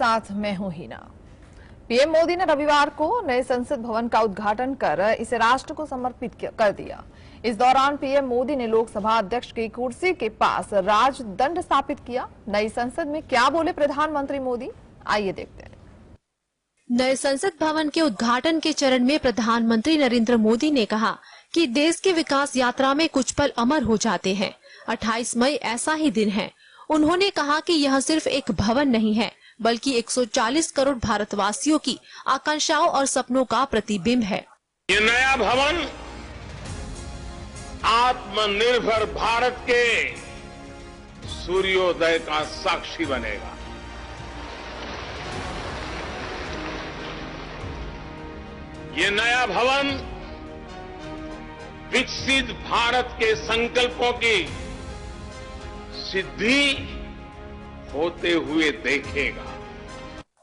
साथ मैं हूं हीना। पीएम मोदी ने रविवार को नए संसद भवन का उद्घाटन कर इसे राष्ट्र को समर्पित कर दिया। इस दौरान पीएम मोदी ने लोकसभा अध्यक्ष की कुर्सी के पास राजदंड स्थापित किया। नई संसद में क्या बोले प्रधानमंत्री मोदी, आइए देखते हैं। नए संसद भवन के उद्घाटन के चरण में प्रधानमंत्री नरेंद्र मोदी ने कहा कि देश की विकास यात्रा में कुछ पल अमर हो जाते हैं। 28 मई ऐसा ही दिन है। उन्होंने कहा कि यह सिर्फ एक भवन नहीं है, बल्कि 140 करोड़ भारतवासियों की आकांक्षाओं और सपनों का प्रतिबिंब है। ये नया भवन आत्मनिर्भर भारत के सूर्योदय का साक्षी बनेगा। ये नया भवन विकसित भारत के संकल्पों की सिद्धि होते हुए देखेगा।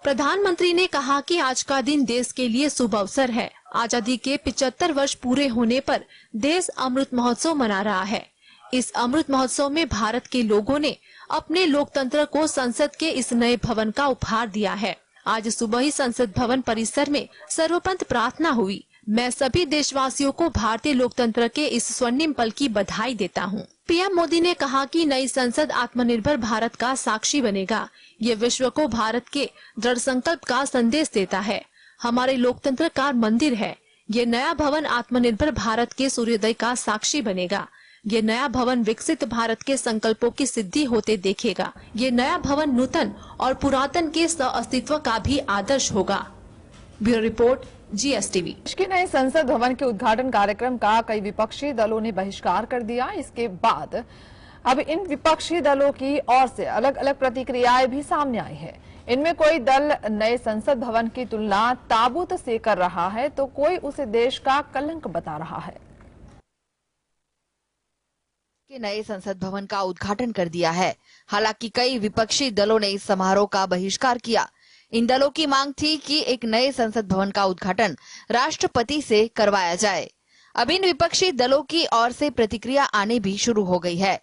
प्रधानमंत्री ने कहा कि आज का दिन देश के लिए शुभ अवसर है। आजादी के 75 वर्ष पूरे होने पर देश अमृत महोत्सव मना रहा है। इस अमृत महोत्सव में भारत के लोगों ने अपने लोकतंत्र को संसद के इस नए भवन का उपहार दिया है। आज सुबह ही संसद भवन परिसर में सर्वपंथ प्रार्थना हुई। मैं सभी देशवासियों को भारतीय लोकतंत्र के इस स्वर्णिम पल की बधाई देता हूं। पीएम मोदी ने कहा कि नई संसद आत्मनिर्भर भारत का साक्षी बनेगा। ये विश्व को भारत के दृढ़ संकल्प का संदेश देता है। हमारे लोकतंत्र का मंदिर है। ये नया भवन आत्मनिर्भर भारत के सूर्योदय का साक्षी बनेगा। ये नया भवन विकसित भारत के संकल्पों की सिद्धि होते देखेगा। ये नया भवन नूतन और पुरातन के सह-अस्तित्व का भी आदर्श होगा। Bureau report, GSTV। देश के नए संसद भवन के उद्घाटन कार्यक्रम का कई विपक्षी दलों ने बहिष्कार कर दिया। इसके बाद अब इन विपक्षी दलों की ओर से अलग अलग प्रतिक्रियाएं भी सामने आई है। इनमें कोई दल नए संसद भवन की तुलना ताबूत से कर रहा है, तो कोई उसे देश का कलंक बता रहा है। के नए संसद भवन का उद्घाटन कर दिया है। हालांकि कई विपक्षी दलों ने इस समारोह का बहिष्कार किया। इन दलों की मांग थी कि एक नए संसद भवन का उद्घाटन राष्ट्रपति से करवाया जाए। अब इन विपक्षी दलों की ओर से प्रतिक्रिया आने भी शुरू हो गई है।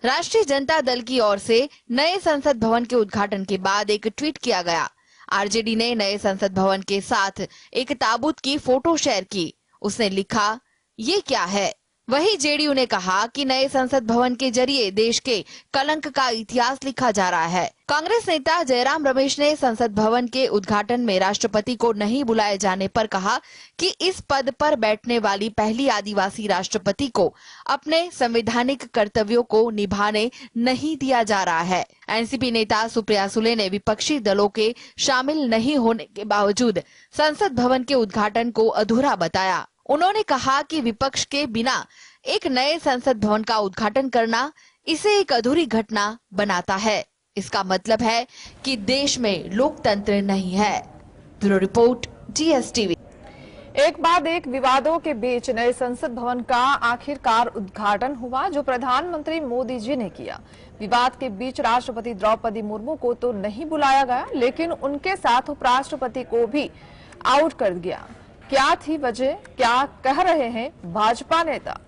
राष्ट्रीय जनता दल की ओर से नए संसद भवन के उद्घाटन के बाद एक ट्वीट किया गया। आरजेडी ने नए संसद भवन के साथ एक ताबूत की फोटो शेयर की। उसने लिखा, ये क्या है। वहीं जेडीयू ने कहा कि नए संसद भवन के जरिए देश के कलंक का इतिहास लिखा जा रहा है। कांग्रेस नेता जयराम रमेश ने संसद भवन के उद्घाटन में राष्ट्रपति को नहीं बुलाए जाने पर कहा कि इस पद पर बैठने वाली पहली आदिवासी राष्ट्रपति को अपने संवैधानिक कर्तव्यों को निभाने नहीं दिया जा रहा है। एनसीपी नेता सुप्रिया सुले ने विपक्षी दलों के शामिल नहीं होने के बावजूद संसद भवन के उद्घाटन को अधूरा बताया। उन्होंने कहा कि विपक्ष के बिना एक नए संसद भवन का उद्घाटन करना इसे एक अधूरी घटना बनाता है। इसका मतलब है कि देश में लोकतंत्र नहीं है। Bureau report, GSTV। एक बाद एक विवादों के बीच नए संसद भवन का आखिरकार उद्घाटन हुआ, जो प्रधानमंत्री मोदी जी ने किया। विवाद के बीच राष्ट्रपति द्रौपदी मुर्मू को तो नहीं बुलाया गया, लेकिन उनके साथ उपराष्ट्रपति को भी आउट कर दिया। क्या थी वजह, क्या कह रहे हैं भाजपा नेता।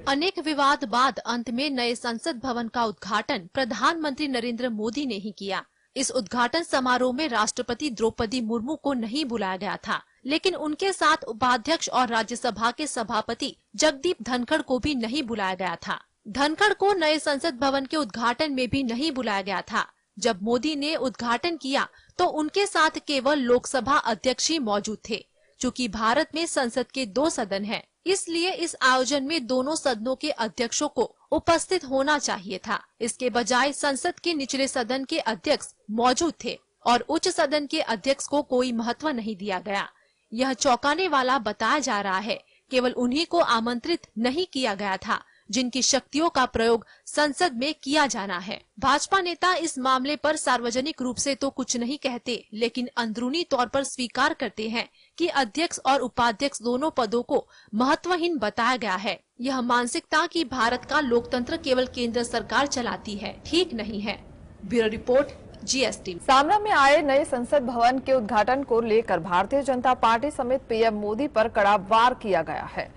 अनेक विवाद बाद अंत में नए संसद भवन का उद्घाटन प्रधानमंत्री नरेंद्र मोदी ने ही किया। इस उद्घाटन समारोह में राष्ट्रपति द्रौपदी मुर्मू को नहीं बुलाया गया था, लेकिन उनके साथ उपाध्यक्ष और राज्यसभा के सभापति जगदीप धनखड़ को भी नहीं बुलाया गया था। धनखड़ को नए संसद भवन के उद्घाटन में भी नहीं बुलाया गया था। जब मोदी ने उद्घाटन किया तो उनके साथ केवल लोकसभा अध्यक्ष ही मौजूद थे। चूँकि भारत में संसद के 2 सदन हैं, इसलिए इस आयोजन में दोनों सदनों के अध्यक्षों को उपस्थित होना चाहिए था। इसके बजाय संसद के निचले सदन के अध्यक्ष मौजूद थे और उच्च सदन के अध्यक्ष को कोई महत्व नहीं दिया गया। यह चौंकाने वाला बताया जा रहा है। केवल उन्हीं को आमंत्रित नहीं किया गया था जिनकी शक्तियों का प्रयोग संसद में किया जाना है। भाजपा नेता इस मामले पर सार्वजनिक रूप से तो कुछ नहीं कहते, लेकिन अंदरूनी तौर पर स्वीकार करते हैं कि अध्यक्ष और उपाध्यक्ष दोनों पदों को महत्वहीन बताया गया है। यह मानसिकता कि भारत का लोकतंत्र केवल केंद्र सरकार चलाती है, ठीक नहीं है। Bureau report, GSTV। सामना में आए नए संसद भवन के उद्घाटन को लेकर भारतीय जनता पार्टी समेत पीएम मोदी पर कड़ा वार किया गया है।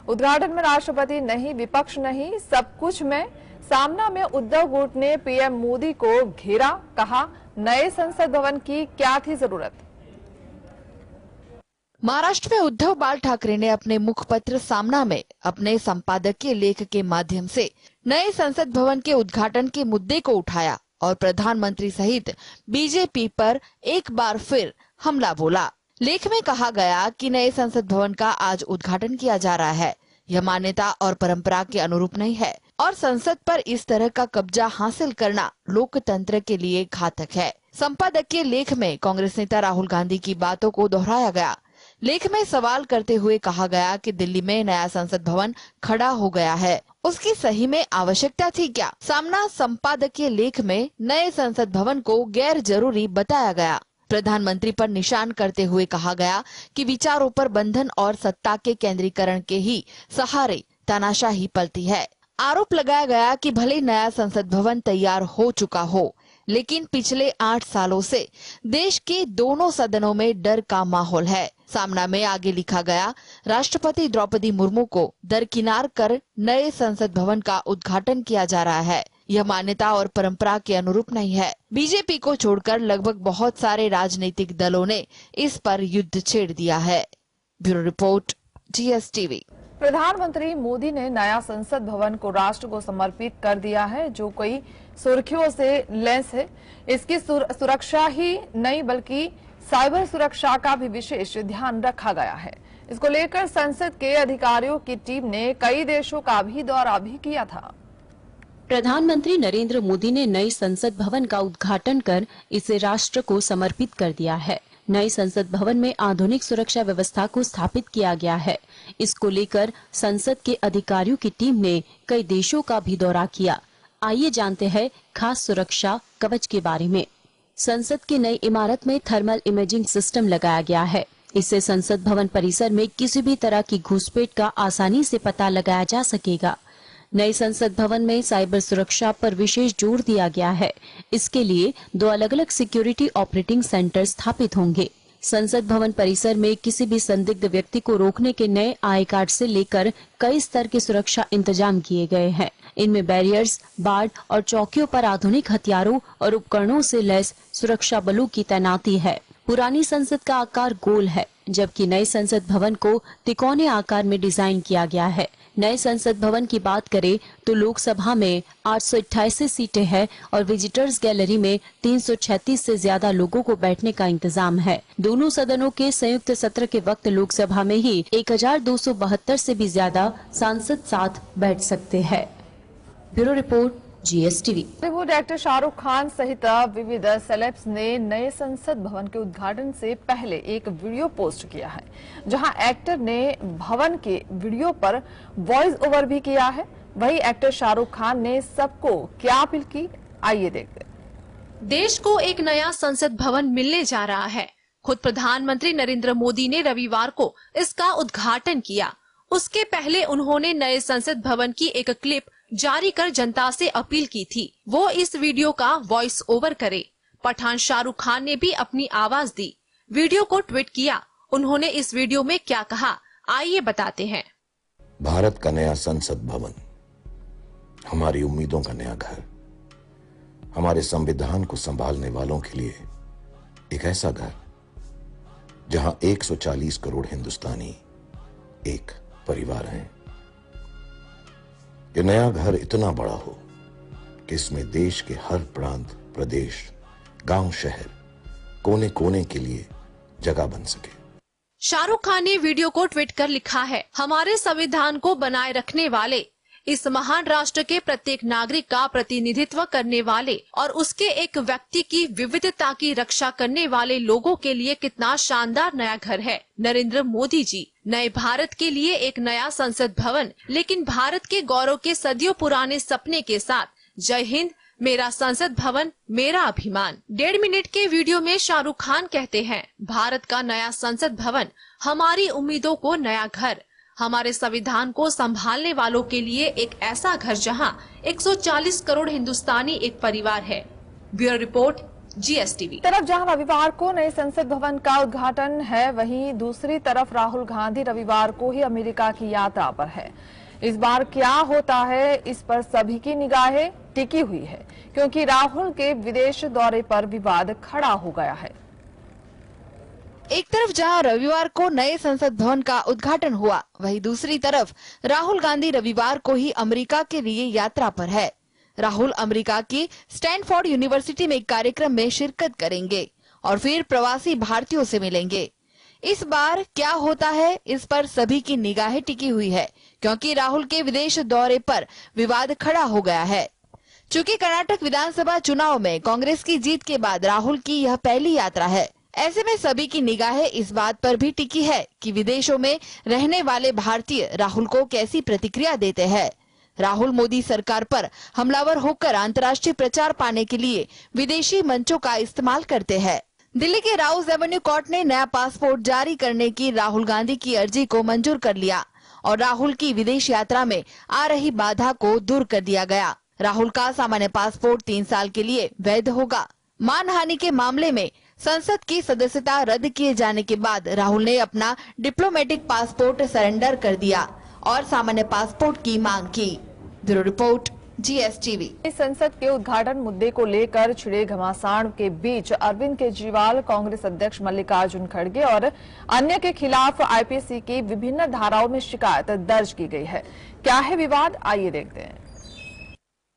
उद्घाटन में राष्ट्रपति नहीं, विपक्ष नहीं, सब कुछ में। सामना में उद्धव गुट ने पीएम मोदी को घेरा, कहा नए संसद भवन की क्या थी जरूरत? महाराष्ट्र में उद्धव बाल ठाकरे ने अपने मुखपत्र सामना में अपने संपादकीय लेख के माध्यम से नए संसद भवन के उद्घाटन के मुद्दे को उठाया और प्रधानमंत्री सहित बीजेपी पर एक बार फिर हमला बोला। लेख में कहा गया कि नए संसद भवन का आज उद्घाटन किया जा रहा है। यह मान्यता और परंपरा के अनुरूप नहीं है और संसद पर इस तरह का कब्जा हासिल करना लोकतंत्र के लिए घातक है। संपादकीय लेख में कांग्रेस नेता राहुल गांधी की बातों को दोहराया गया। लेख में सवाल करते हुए कहा गया कि दिल्ली में नया संसद भवन खड़ा हो गया है, उसकी सही में आवश्यकता थी क्या? सामना संपादकीय लेख में नए संसद भवन को गैर जरूरी बताया गया। प्रधानमंत्री पर निशान करते हुए कहा गया कि विचारों पर बंधन और सत्ता के केंद्रीकरण के ही सहारे तानाशाही पलती है। आरोप लगाया गया कि भले नया संसद भवन तैयार हो चुका हो, लेकिन पिछले 8 सालों से देश के दोनों सदनों में डर का माहौल है। सामना में आगे लिखा गया, राष्ट्रपति द्रौपदी मुर्मू को दरकिनार कर नए संसद भवन का उद्घाटन किया जा रहा है। यह मान्यता और परंपरा के अनुरूप नहीं है। बीजेपी को छोड़कर लगभग बहुत सारे राजनीतिक दलों ने इस पर युद्ध छेड़ दिया है। Bureau report, GSTV। प्रधानमंत्री मोदी ने नया संसद भवन को राष्ट्र को समर्पित कर दिया है, जो कई सुर्खियों से लैस है। इसकी सुरक्षा ही नहीं बल्कि साइबर सुरक्षा का भी विशेष ध्यान रखा गया है। इसको लेकर संसद के अधिकारियों की टीम ने कई देशों का भी दौरा भी किया था। प्रधानमंत्री नरेंद्र मोदी ने नए संसद भवन का उद्घाटन कर इसे राष्ट्र को समर्पित कर दिया है। नए संसद भवन में आधुनिक सुरक्षा व्यवस्था को स्थापित किया गया है। इसको लेकर संसद के अधिकारियों की टीम ने कई देशों का भी दौरा किया। आइए जानते हैं खास सुरक्षा कवच के बारे में। संसद की नई इमारत में थर्मल इमेजिंग सिस्टम लगाया गया है। इससे संसद भवन परिसर में किसी भी तरह की घुसपैठ का आसानी से पता लगाया जा सकेगा। नए संसद भवन में साइबर सुरक्षा पर विशेष जोर दिया गया है। इसके लिए 2 अलग-अलग सिक्योरिटी ऑपरेटिंग सेंटर स्थापित होंगे। संसद भवन परिसर में किसी भी संदिग्ध व्यक्ति को रोकने के नए आई कार्ड से लेकर कई स्तर के सुरक्षा इंतजाम किए गए हैं। इनमें बैरियर्स, बाड़ और चौकियों पर आधुनिक हथियारों और उपकरणों से लैस सुरक्षा बलों की तैनाती है। पुरानी संसद का आकार गोल है, जबकि नए संसद भवन को तिकोने आकार में डिजाइन किया गया है। नए संसद भवन की बात करें तो लोकसभा में 888 सीटें हैं और विजिटर्स गैलरी में 336 से ज्यादा लोगों को बैठने का इंतजाम है। दोनों सदनों के संयुक्त सत्र के वक्त लोकसभा में ही 1272 से भी ज्यादा सांसद साथ बैठ सकते हैं। Bureau report, GSTV। Bollywood actor Shahrukh Khan सहित विविध सेलेब्स ने नए संसद भवन के उद्घाटन से पहले एक वीडियो पोस्ट किया है, जहां एक्टर ने भवन के वीडियो पर वॉइस ओवर भी किया है। वहीं एक्टर शाहरुख खान ने सबको क्या अपील की, आइए देखते हैं। देश को एक नया संसद भवन मिलने जा रहा है। खुद प्रधानमंत्री नरेंद्र मोदी ने रविवार को इसका उद्घाटन किया। उसके पहले उन्होंने नए संसद भवन की एक क्लिप जारी कर जनता से अपील की थी वो इस वीडियो का वॉइस ओवर करे। पठान शाहरुख खान ने भी अपनी आवाज दी, वीडियो को ट्वीट किया। उन्होंने इस वीडियो में क्या कहा, आइए बताते हैं। भारत का नया संसद भवन, हमारी उम्मीदों का नया घर, हमारे संविधान को संभालने वालों के लिए एक ऐसा घर जहां 140 करोड़ हिंदुस्तानी एक परिवार हैं। ये नया घर इतना बड़ा हो कि इसमें देश के हर प्रांत, प्रदेश, गांव, शहर, कोने कोने के लिए जगह बन सके। शाहरुख खान ने वीडियो को ट्वीट कर लिखा है, हमारे संविधान को बनाए रखने वाले, इस महान राष्ट्र के प्रत्येक नागरिक का प्रतिनिधित्व करने वाले और उसके एक व्यक्ति की विविधता की रक्षा करने वाले लोगों के लिए कितना शानदार नया घर है। नरेंद्र मोदी जी, नए भारत के लिए एक नया संसद भवन, लेकिन भारत के गौरव के सदियों पुराने सपने के साथ। जय हिंद, मेरा संसद भवन, मेरा अभिमान। 1.5 मिनट के वीडियो में शाहरुख खान कहते हैं, भारत का नया संसद भवन, हमारी उम्मीदों को नया घर, हमारे संविधान को संभालने वालों के लिए एक ऐसा घर जहां 140 करोड़ हिंदुस्तानी एक परिवार है। Bureau report, GSTV। तरफ जहां रविवार को नए संसद भवन का उद्घाटन है, वहीं दूसरी तरफ राहुल गांधी रविवार को ही अमेरिका की यात्रा पर है। इस बार क्या होता है, इस पर सभी की निगाहें। टिकी हुई है, क्योंकि राहुल के विदेश दौरे पर विवाद खड़ा हो गया है। एक तरफ जहां रविवार को नए संसद भवन का उद्घाटन हुआ, वहीं दूसरी तरफ राहुल गांधी रविवार को ही अमेरिका के लिए यात्रा पर है। राहुल अमेरिका की स्टैनफोर्ड यूनिवर्सिटी में एक कार्यक्रम में शिरकत करेंगे और फिर प्रवासी भारतीयों से मिलेंगे। इस बार क्या होता है, इस पर सभी की निगाहें टिकी हुई है, क्योंकि राहुल के विदेश दौरे पर विवाद खड़ा हो गया है। चूंकि कर्नाटक विधानसभा चुनाव में कांग्रेस की जीत के बाद राहुल की यह पहली यात्रा है, ऐसे में सभी की निगाहें इस बात पर भी टिकी है कि विदेशों में रहने वाले भारतीय राहुल को कैसी प्रतिक्रिया देते हैं। राहुल मोदी सरकार पर हमलावर होकर अंतर्राष्ट्रीय प्रचार पाने के लिए विदेशी मंचों का इस्तेमाल करते हैं। दिल्ली के राउज एवेन्यू कोर्ट ने नया पासपोर्ट जारी करने की राहुल गांधी की अर्जी को मंजूर कर लिया और राहुल की विदेश यात्रा में आ रही बाधा को दूर कर दिया गया। राहुल का सामान्य पासपोर्ट 3 साल के लिए वैध होगा। मानहानि के मामले में संसद की सदस्यता रद्द किए जाने के बाद राहुल ने अपना डिप्लोमेटिक पासपोर्ट सरेंडर कर दिया और सामान्य पासपोर्ट की मांग की। Bureau report, GSTV। संसद के उद्घाटन मुद्दे को लेकर छिड़े घमासान के बीच अरविंद केजरीवाल, कांग्रेस अध्यक्ष मल्लिकार्जुन खड़गे और अन्य के खिलाफ IPC की विभिन्न धाराओं में शिकायत दर्ज की गई है। क्या है विवाद, आइए देखते हैं।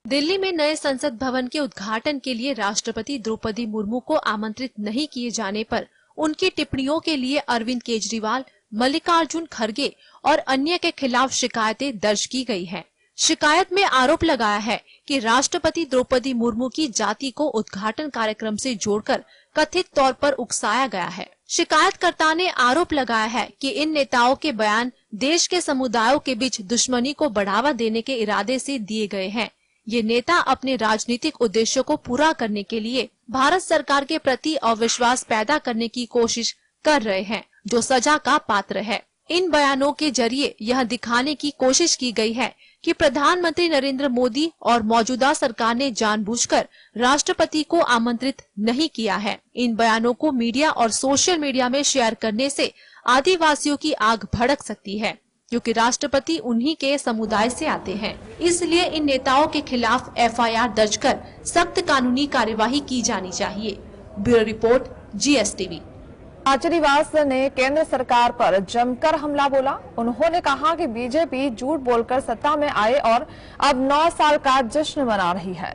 दिल्ली में नए संसद भवन के उद्घाटन के लिए राष्ट्रपति द्रौपदी मुर्मू को आमंत्रित नहीं किए जाने पर उनकी टिप्पणियों के लिए अरविंद केजरीवाल, मल्लिकार्जुन खड़गे और अन्य के खिलाफ शिकायतें दर्ज की गई हैं। शिकायत में आरोप लगाया है कि राष्ट्रपति द्रौपदी मुर्मू की जाति को उद्घाटन कार्यक्रम से जोड़कर कथित तौर पर उकसाया गया है। शिकायतकर्ता ने आरोप लगाया है कि इन नेताओं के बयान देश के समुदायों के बीच दुश्मनी को बढ़ावा देने के इरादे से दिए गए हैं। ये नेता अपने राजनीतिक उद्देश्यों को पूरा करने के लिए भारत सरकार के प्रति अविश्वास पैदा करने की कोशिश कर रहे हैं, जो सजा का पात्र है। इन बयानों के जरिए यह दिखाने की कोशिश की गई है कि प्रधानमंत्री नरेंद्र मोदी और मौजूदा सरकार ने जानबूझकर राष्ट्रपति को आमंत्रित नहीं किया है। इन बयानों को मीडिया और सोशल मीडिया में शेयर करने से आदिवासियों की आग भड़क सकती है, क्योंकि राष्ट्रपति उन्हीं के समुदाय से आते हैं। इसलिए इन नेताओं के खिलाफ FIR दर्ज कर सख्त कानूनी कार्यवाही की जानी चाहिए। Bureau report, GSTV। केजरीवाल ने केंद्र सरकार पर जमकर हमला बोला। उन्होंने कहा कि बीजेपी झूठ बोलकर सत्ता में आए और अब 9 साल का जश्न मना रही है।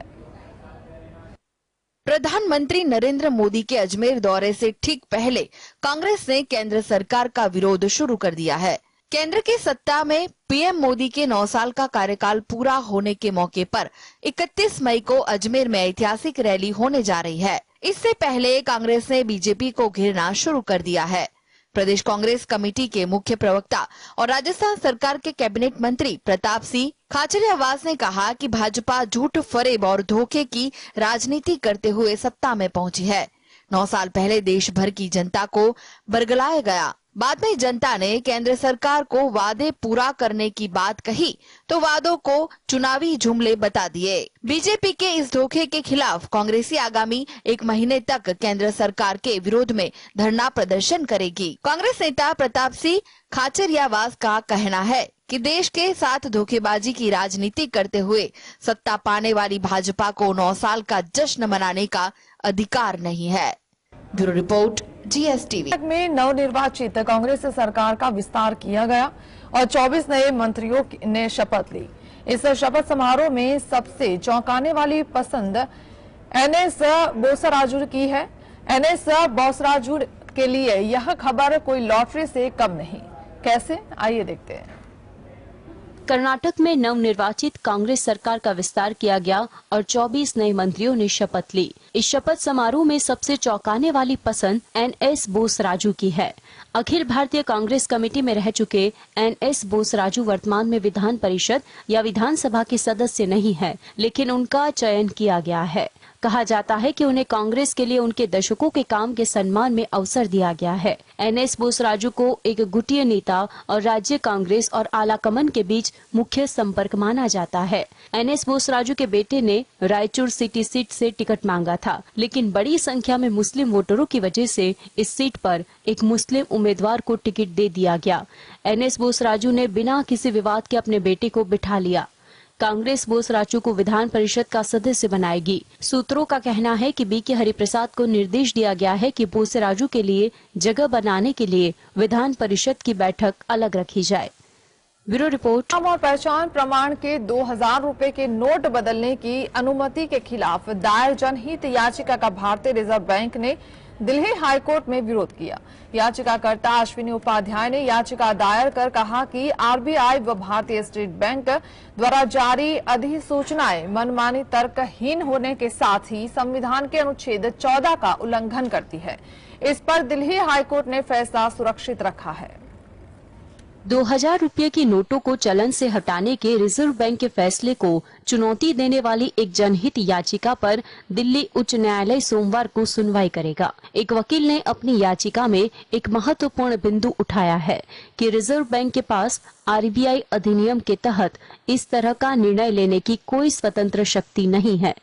प्रधानमंत्री नरेंद्र मोदी के अजमेर दौरे से ठीक पहले कांग्रेस ने केंद्र सरकार का विरोध शुरू कर दिया है। केंद्र की सत्ता में PM मोदी के 9 साल का कार्यकाल पूरा होने के मौके पर 31 मई को अजमेर में ऐतिहासिक रैली होने जा रही है। इससे पहले कांग्रेस ने बीजेपी को घेरना शुरू कर दिया है। प्रदेश कांग्रेस कमेटी के मुख्य प्रवक्ता और राजस्थान सरकार के कैबिनेट मंत्री प्रताप सिंह खाचरियावास ने कहा कि भाजपा झूठ, फरेब और धोखे की राजनीति करते हुए सत्ता में पहुंची है। 9 साल पहले देश भर की जनता को बरगलाया गया। बाद में जनता ने केंद्र सरकार को वादे पूरा करने की बात कही तो वादों को चुनावी जुमले बता दिए। बीजेपी के इस धोखे के खिलाफ कांग्रेसी आगामी 1 महीने तक केंद्र सरकार के विरोध में धरना प्रदर्शन करेगी। कांग्रेस नेता प्रताप सिंह खाचरियावास का कहना है कि देश के साथ धोखेबाजी की राजनीति करते हुए सत्ता पाने वाली भाजपा को 9 साल का जश्न मनाने का अधिकार नहीं है। Bureau report, GSTV। में नवनिर्वाचित कांग्रेस सरकार का विस्तार किया गया और 24 नए मंत्रियों ने शपथ ली। इस शपथ समारोह में सबसे चौंकाने वाली पसंद NS बोसराजू की है। NS बोसराजू के लिए यह खबर कोई लॉटरी से कम नहीं। कैसे, आइए देखते हैं। कर्नाटक में नवनिर्वाचित कांग्रेस सरकार का विस्तार किया गया और 24 नए मंत्रियों ने शपथ ली। इस शपथ समारोह में सबसे चौंकाने वाली पसंद NS बोसराजू की है। अखिल भारतीय कांग्रेस कमेटी में रह चुके NS बोसराजू वर्तमान में विधान परिषद या विधानसभा के सदस्य नहीं है, लेकिन उनका चयन किया गया है। कहा जाता है कि उन्हें कांग्रेस के लिए उनके दशकों के काम के सम्मान में अवसर दिया गया है। NS बोसराजू को एक गुटीय नेता और राज्य कांग्रेस और आलाकमान के बीच मुख्य संपर्क माना जाता है। NS बोसराजू के बेटे ने रायचूर सिटी सीट से टिकट मांगा था, लेकिन बड़ी संख्या में मुस्लिम वोटरों की वजह से इस सीट पर एक मुस्लिम उम्मीदवार को टिकट दे दिया गया। NS बोसराजू ने बिना किसी विवाद के अपने बेटे को बिठा लिया। कांग्रेस बोसराजू को विधान परिषद का सदस्य बनाएगी। सूत्रों का कहना है कि बीके हरिप्रसाद को निर्देश दिया गया है कि बोसराजू के लिए जगह बनाने के लिए विधान परिषद की बैठक अलग रखी जाए। Bureau report. नाम और पहचान प्रमाण के 2000 रुपए के नोट बदलने की अनुमति के खिलाफ दायर जनहित याचिका का भारतीय रिजर्व बैंक ने दिल्ली हाईकोर्ट में विरोध किया। याचिकाकर्ता अश्विनी उपाध्याय ने याचिका दायर कर कहा कि आरबीआई व भारतीय स्टेट बैंक द्वारा जारी अधिसूचनाएं मनमानी तर्कहीन होने के साथ ही संविधान के अनुच्छेद 14 का उल्लंघन करती है। इस पर दिल्ली हाईकोर्ट ने फैसला सुरक्षित रखा है। 2000 रुपये की नोटों को चलन से हटाने के रिजर्व बैंक के फैसले को चुनौती देने वाली एक जनहित याचिका पर दिल्ली उच्च न्यायालय सोमवार को सुनवाई करेगा। एक वकील ने अपनी याचिका में एक महत्वपूर्ण बिंदु उठाया है कि रिजर्व बैंक के पास आरबीआई अधिनियम के तहत इस तरह का निर्णय लेने की कोई स्वतंत्र शक्ति नहीं है।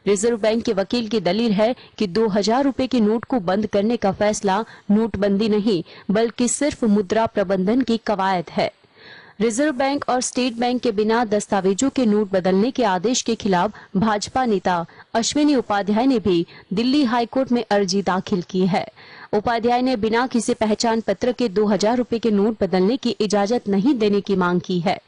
रिजर्व बैंक के वकील की दलील है कि 2000 रुपए के नोट को बंद करने का फैसला नोटबंदी नहीं बल्कि सिर्फ मुद्रा प्रबंधन की कवायद है। रिजर्व बैंक और स्टेट बैंक के बिना दस्तावेजों के नोट बदलने के आदेश के खिलाफ भाजपा नेता अश्विनी उपाध्याय ने भी दिल्ली हाईकोर्ट में अर्जी दाखिल की है। उपाध्याय ने बिना किसी पहचान पत्र के 2000 रुपए के नोट बदलने की इजाजत नहीं देने की मांग की है।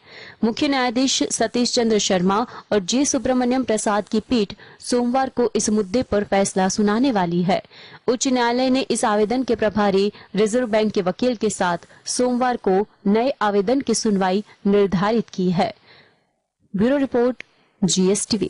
मुख्य न्यायाधीश सतीश चंद्र शर्मा और जे सुब्रमण्यम प्रसाद की पीठ सोमवार को इस मुद्दे पर फैसला सुनाने वाली है। उच्च न्यायालय ने इस आवेदन के प्रभारी रिजर्व बैंक के वकील के साथ सोमवार को नए आवेदन की सुनवाई निर्धारित की है। Bureau report, GSTV।